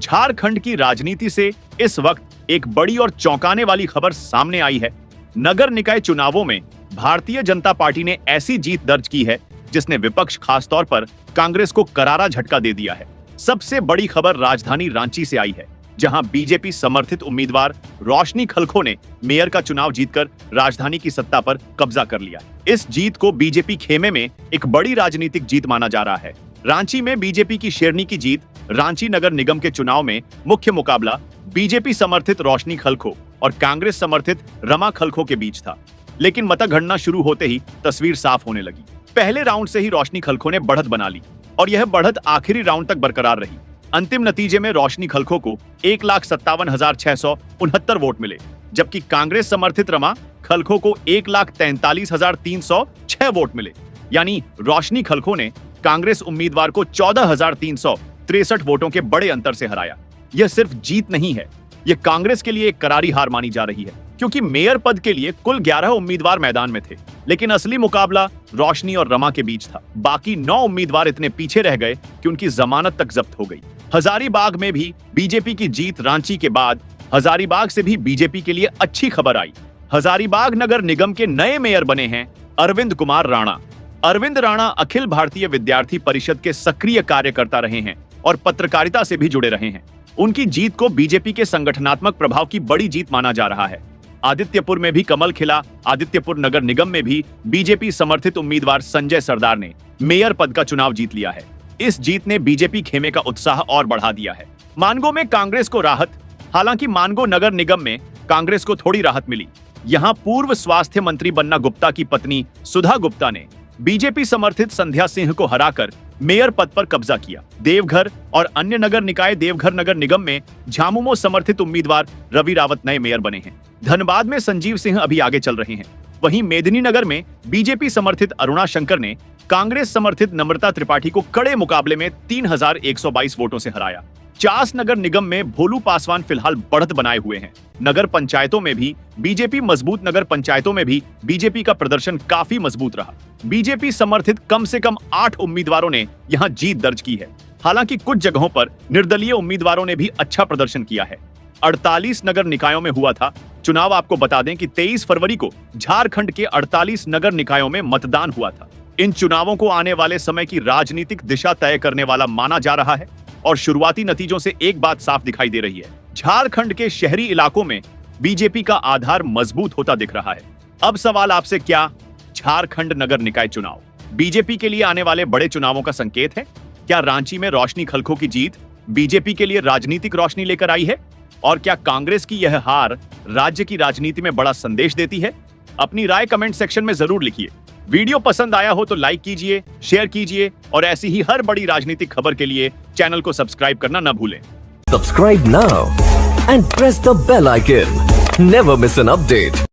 झारखंड की राजनीति से इस वक्त एक बड़ी और चौंकाने वाली खबर सामने आई है। नगर निकाय चुनावों में भारतीय जनता पार्टी ने ऐसी जीत दर्ज की है जिसने विपक्ष खासतौर पर कांग्रेस को करारा झटका दे दिया है। सबसे बड़ी खबर राजधानी रांची से आई है, जहां बीजेपी समर्थित उम्मीदवार रोशनी खलखो ने मेयर का चुनाव जीतकर राजधानी की सत्ता पर कब्जा कर लिया। इस जीत को बीजेपी खेमे में एक बड़ी राजनीतिक जीत माना जा रहा है। रांची में बीजेपी की शेरनी की जीत। रांची नगर निगम के चुनाव में मुख्य मुकाबला बीजेपी समर्थित रोशनी खलखो और कांग्रेस समर्थित रमा खलखो के बीच था, लेकिन मतगणना शुरू होते ही तस्वीर साफ होने लगी। पहले राउंड से ही रोशनी खलखो ने बढ़त बना ली और यह बढ़त आखिरी राउंड तक बरकरार रही। अंतिम नतीजे में रोशनी खलखो को 1,57,669 वोट मिले, जबकि कांग्रेस समर्थित रमा खलखो को 1,43,306 वोट मिले। यानी रोशनी खलखो ने कांग्रेस उम्मीदवार को 14,363 वोटों के बड़े अंतर से हराया। यह सिर्फ जीत नहीं है, यह कांग्रेस के लिए एक करारी हार मानी जा रही है, क्योंकि मेयर पद के लिए कुल 11 उम्मीदवार मैदान में थे, लेकिन असली मुकाबला रोशनी और रमा के बीच था। बाकी 9 उम्मीदवार इतने पीछे रह गए कि उनकी जमानत तक जब्त हो गई। हजारीबाग में भी बीजेपी की जीत रांची के बाद हजारीबाग से भी बीजेपी के लिए अच्छी खबर आई। हजारीबाग नगर निगम के नए मेयर बने हैं अरविंद कुमार राणा। अरविंद राणा अखिल भारतीय विद्यार्थी परिषद के सक्रिय कार्यकर्ता रहे हैं और पत्रकारिता से भी जुड़े रहे हैं। उनकी जीत को बीजेपी के संगठनात्मक प्रभाव की बड़ी जीत माना जा रहा है। आदित्यपुर में भी कमल खिला। आदित्यपुर नगर निगम में भी बीजेपी समर्थित उम्मीदवार संजय सरदार ने मेयर पद का चुनाव जीत लिया है। इस जीत ने बीजेपी खेमे का उत्साह और बढ़ा दिया है। मानगो में कांग्रेस को राहत। हालांकि मानगो नगर निगम में कांग्रेस को थोड़ी राहत मिली। यहां पूर्व स्वास्थ्य मंत्री बन्ना गुप्ता की पत्नी सुधा गुप्ता ने बीजेपी समर्थित संध्या सिंह को हराकर मेयर पद पर कब्जा किया। देवघर और अन्य नगर निकाय देवघर नगर निगम में झामुमो समर्थित उम्मीदवार रवि रावत नए मेयर बने हैं। धनबाद में संजीव सिंह अभी आगे चल रहे हैं। वहीं मेदिनीनगर में बीजेपी समर्थित अरुणा शंकर ने कांग्रेस समर्थित नम्रता त्रिपाठी को कड़े मुकाबले में 3,122 वोटों से हराया। चास नगर निगम में भोलू पासवान फिलहाल बढ़त बनाए हुए हैं। नगर पंचायतों में भी बीजेपी मजबूत। नगर पंचायतों में भी बीजेपी का प्रदर्शन काफी मजबूत रहा। बीजेपी समर्थित कम से कम 8 उम्मीदवारों ने यहां जीत दर्ज की है। हालांकि कुछ जगहों पर निर्दलीय उम्मीदवारों ने भी अच्छा प्रदर्शन किया है। 48 नगर निकायों में हुआ था चुनाव। आपको बता दें कि 23 फरवरी को झारखंड के 48 नगर निकायों में मतदान हुआ था। इन चुनावों को आने वाले समय की राजनीतिक दिशा तय करने वाला माना जा रहा है और शुरुआती नतीजों से एक बात साफ दिखाई दे रही है। झारखंड के शहरी इलाकों में बीजेपी का आधार मजबूत होता दिख रहा है। अब सवाल आपसे, क्या झारखंड नगर निकाय चुनाव बीजेपी के लिए आने वाले बड़े चुनावों का संकेत है? क्या रांची में रोशनी खलखो की जीत बीजेपी के लिए राजनीतिक रोशनी लेकर आई है? और क्या कांग्रेस की यह हार राज्य की राजनीति में बड़ा संदेश देती है? अपनी राय कमेंट सेक्शन में जरूर लिखिए। वीडियो पसंद आया हो तो लाइक कीजिए, शेयर कीजिए और ऐसी ही हर बड़ी राजनीतिक खबर के लिए चैनल को सब्सक्राइब करना न भूलें। Subscribe now and press the bell icon. Never miss an update.